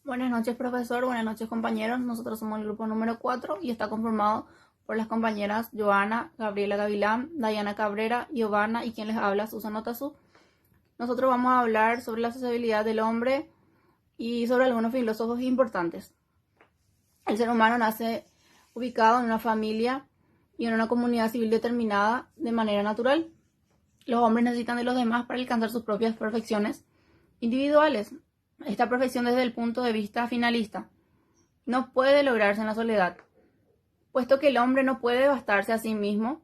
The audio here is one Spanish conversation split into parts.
Buenas noches, profesor. Buenas noches, compañeros. Nosotros somos el grupo número 4 y está conformado por las compañeras Joana, Gabriela Gavilán, Dayana Cabrera, Giovanna y quien les habla, Susana Tazú. Nosotros vamos a hablar sobre la sociabilidad del hombre y sobre algunos filósofos importantes. El ser humano nace ubicado en una familia y en una comunidad civil determinada de manera natural. Los hombres necesitan de los demás para alcanzar sus propias perfecciones individuales. Esta perfección desde el punto de vista finalista no puede lograrse en la soledad, puesto que el hombre no puede bastarse a sí mismo.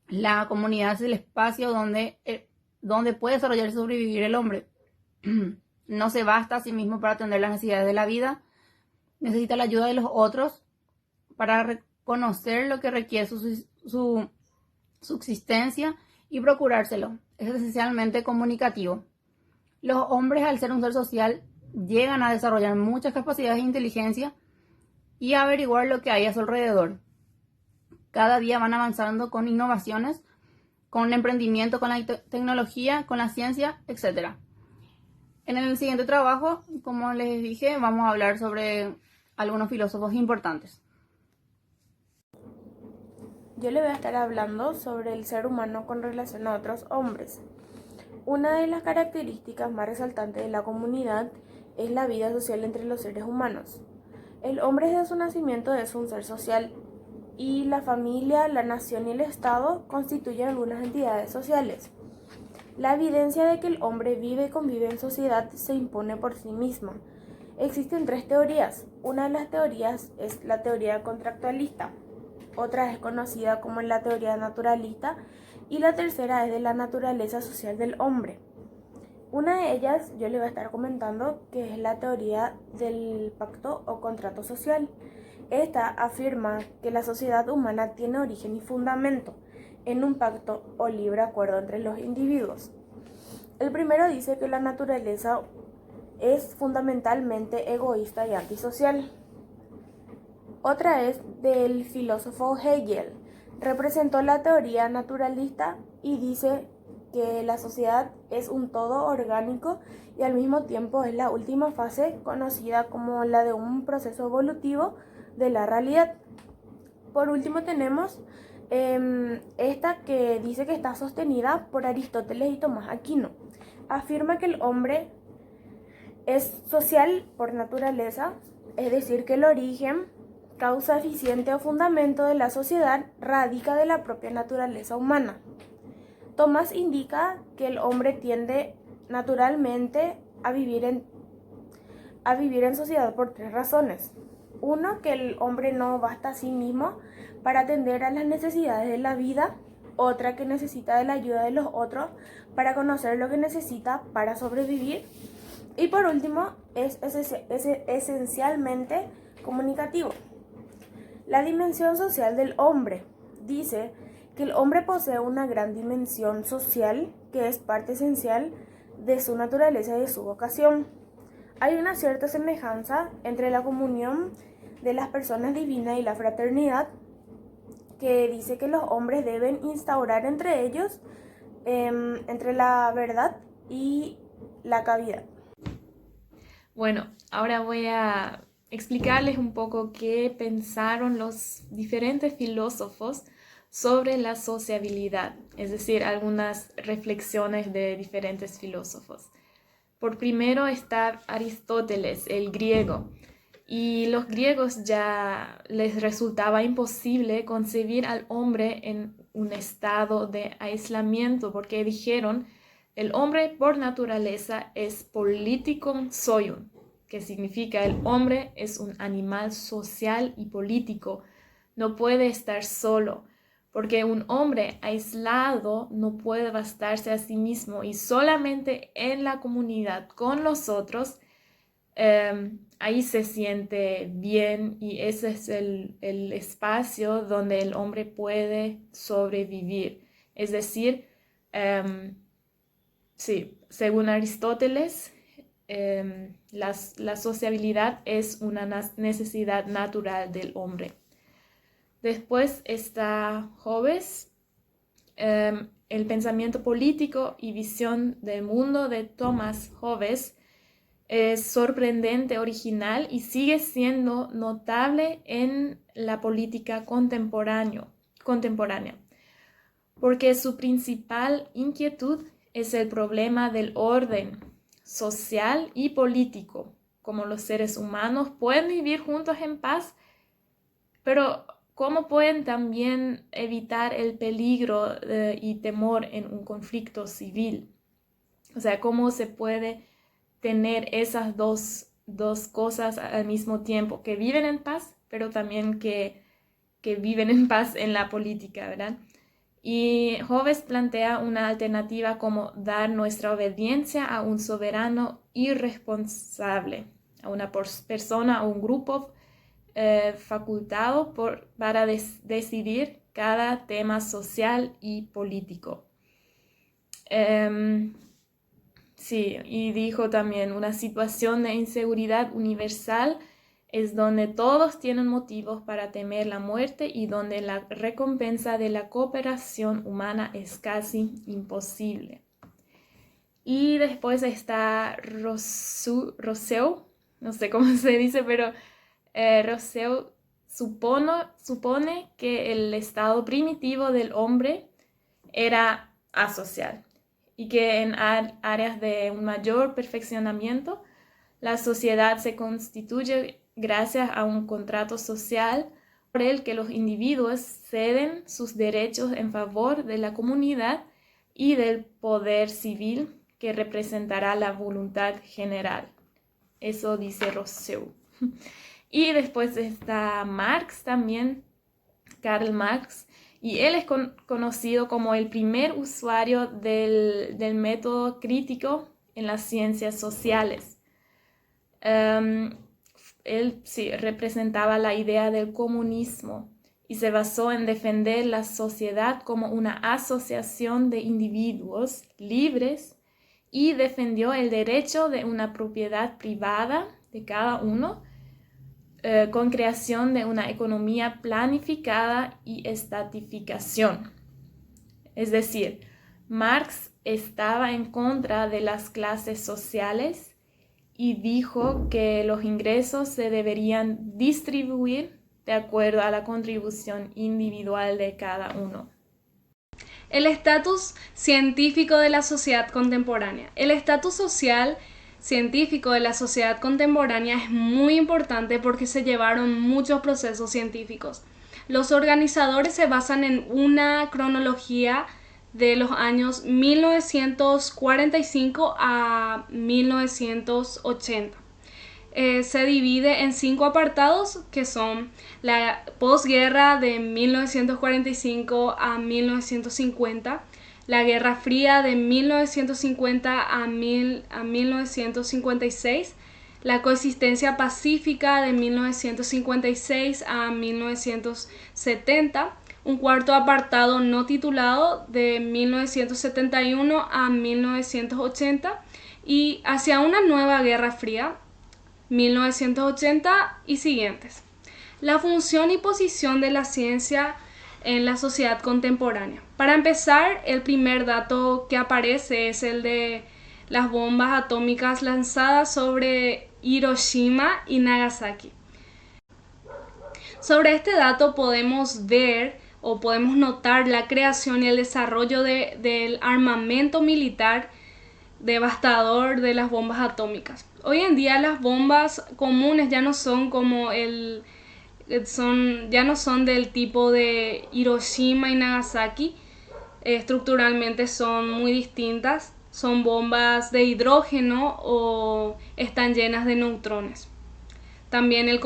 La comunidad es el espacio donde puede desarrollar y sobrevivir el hombre. No se basta a sí mismo para atender las necesidades de la vida, necesita la ayuda de los otros para reconocer lo que requiere su subsistencia y procurárselo. Es esencialmente comunicativo. Los hombres, al ser un ser social, llegan a desarrollar muchas capacidades de inteligencia y a averiguar lo que hay a su alrededor. Cada día van avanzando con innovaciones, con emprendimiento, con la tecnología, con la ciencia, etc. En el siguiente trabajo, como les dije, vamos a hablar sobre algunos filósofos importantes. Yo le voy a estar hablando sobre el ser humano con relación a otros hombres. Una de las características más resaltantes de la comunidad es la vida social entre los seres humanos. El hombre desde su nacimiento es un ser social y la familia, la nación y el Estado constituyen algunas entidades sociales. La evidencia de que el hombre vive y convive en sociedad se impone por sí misma. Existen tres teorías. Una de las teorías es la teoría contractualista, otra es conocida como la teoría naturalista y la tercera es de la naturaleza social del hombre. Una de ellas yo le voy a estar comentando que es la teoría del pacto o contrato social. Esta afirma que la sociedad humana tiene origen y fundamento en un pacto o libre acuerdo entre los individuos. El primero dice que la naturaleza es fundamentalmente egoísta y antisocial. Otra es del filósofo Hegel. Representó la teoría naturalista y dice que la sociedad es un todo orgánico y al mismo tiempo es la última fase conocida como la de un proceso evolutivo de la realidad. Por último tenemos esta que dice que está sostenida por Aristóteles y Tomás Aquino. Afirma que el hombre es social por naturaleza, es decir, que el origen, causa eficiente o fundamento de la sociedad radica de la propia naturaleza humana. Tomás indica que el hombre tiende naturalmente a vivir en sociedad por tres razones. Uno, que el hombre no basta a sí mismo para atender a las necesidades de la vida. Otra, que necesita de la ayuda de los otros para conocer lo que necesita para sobrevivir. Y por último, es esencialmente comunicativo. La dimensión social del hombre dice que el hombre posee una gran dimensión social que es parte esencial de su naturaleza y de su vocación. Hay una cierta semejanza entre la comunión de las personas divinas y la fraternidad, que dice que los hombres deben instaurar entre ellos, entre la verdad y la caridad. Bueno, ahora voy a explicarles un poco qué pensaron los diferentes filósofos sobre la sociabilidad, es decir, algunas reflexiones de diferentes filósofos. Por primero está Aristóteles, el griego, y los griegos ya les resultaba imposible concebir al hombre en un estado de aislamiento porque dijeron: el hombre por naturaleza es politikon zoion, que significa el hombre es un animal social y político, no puede estar solo, porque un hombre aislado no puede bastarse a sí mismo y solamente en la comunidad con los otros, ahí se siente bien y ese es el espacio donde el hombre puede sobrevivir. Es decir, sí, según Aristóteles, la sociabilidad es una necesidad natural del hombre. Después está Hobbes, el pensamiento político y visión del mundo de Thomas Hobbes es sorprendente, original y sigue siendo notable en la política contemporánea, porque su principal inquietud es el problema del orden social y político, como los seres humanos pueden vivir juntos en paz, pero cómo pueden también evitar el peligro y temor en un conflicto civil. O sea, cómo se puede tener esas dos cosas al mismo tiempo, que viven en paz, pero también que viven en paz en la política, ¿verdad? Y Hobbes plantea una alternativa como dar nuestra obediencia a un soberano irresponsable, a una persona o un grupo facultado para decidir cada tema social y político. Sí, y dijo también, una situación de inseguridad universal es donde todos tienen motivos para temer la muerte y donde la recompensa de la cooperación humana es casi imposible. Y después está Rousseau, no sé cómo se dice, pero Rousseau supone que el estado primitivo del hombre era asocial y que en áreas de un mayor perfeccionamiento la sociedad se constituye gracias a un contrato social por el que los individuos ceden sus derechos en favor de la comunidad y del poder civil que representará la voluntad general. Eso dice Rousseau. Y después está Marx también, Karl Marx, y él es conocido como el primer usuario del método crítico en las ciencias sociales. Él sí representaba la idea del comunismo y se basó en defender la sociedad como una asociación de individuos libres y defendió el derecho de una propiedad privada de cada uno con creación de una economía planificada y estatificación. Es decir, Marx estaba en contra de las clases sociales y dijo que los ingresos se deberían distribuir de acuerdo a la contribución individual de cada uno. El estatus científico de la sociedad contemporánea. El estatus social científico de la sociedad contemporánea es muy importante porque se llevaron muchos procesos científicos. Los organizadores se basan en una cronología de los años 1945 a 1980. Se divide en 5 apartados que son la posguerra de 1945 a 1950, la Guerra Fría de 1950 a 1956, la coexistencia pacífica de 1956 a 1970, un cuarto apartado no titulado de 1971 a 1980 y hacia una nueva Guerra Fría, 1980 y siguientes. La función y posición de la ciencia en la sociedad contemporánea. Para empezar, el primer dato que aparece es el de las bombas atómicas lanzadas sobre Hiroshima y Nagasaki. Sobre este dato podemos ver o podemos notar la creación y el desarrollo del armamento militar devastador de las bombas atómicas. Hoy en día las bombas comunes ya no son del tipo de Hiroshima y Nagasaki. Estructuralmente son muy distintas. Son bombas de hidrógeno o están llenas de neutrones. También el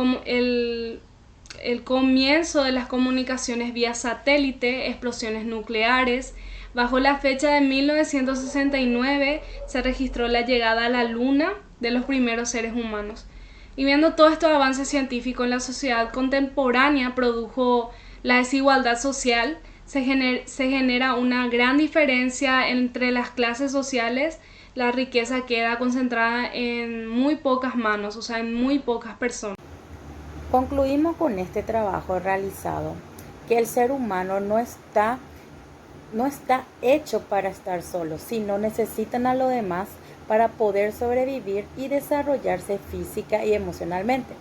comienzo de las comunicaciones vía satélite, explosiones nucleares. Bajo la fecha de 1969 se registró la llegada a la Luna de los primeros seres humanos. Y viendo todos estos avances científicos en la sociedad contemporánea produjo la desigualdad social, se genera una gran diferencia entre las clases sociales, la riqueza queda concentrada en muy pocas manos, o sea, en muy pocas personas. Concluimos con este trabajo realizado que el ser humano no está hecho para estar solo, sino necesitan a los demás para poder sobrevivir y desarrollarse física y emocionalmente.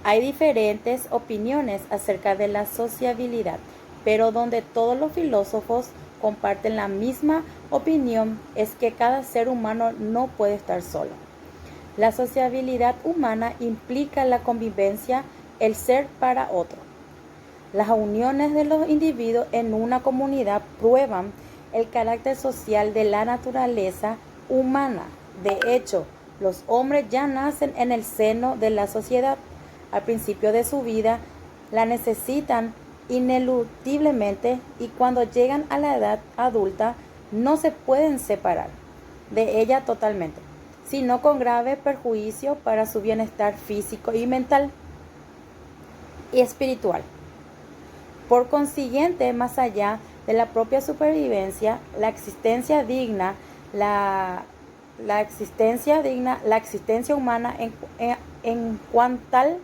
Hay diferentes opiniones acerca de la sociabilidad, pero donde todos los filósofos comparten la misma opinión es que cada ser humano no puede estar solo. La sociabilidad humana implica la convivencia, el ser para otro. Las uniones de los individuos en una comunidad prueban el carácter social de la naturaleza humana. De hecho, los hombres ya nacen en el seno de la sociedad. Al principio de su vida la necesitan ineludiblemente y cuando llegan a la edad adulta no se pueden separar de ella totalmente, sino con grave perjuicio para su bienestar físico y mental y espiritual. Por consiguiente, más allá de la propia supervivencia, la existencia humana en cuanto tal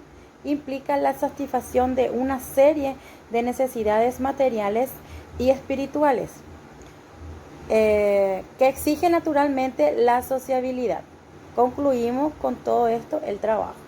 implica la satisfacción de una serie de necesidades materiales y espirituales que exigen naturalmente la sociabilidad. Concluimos con todo esto el trabajo.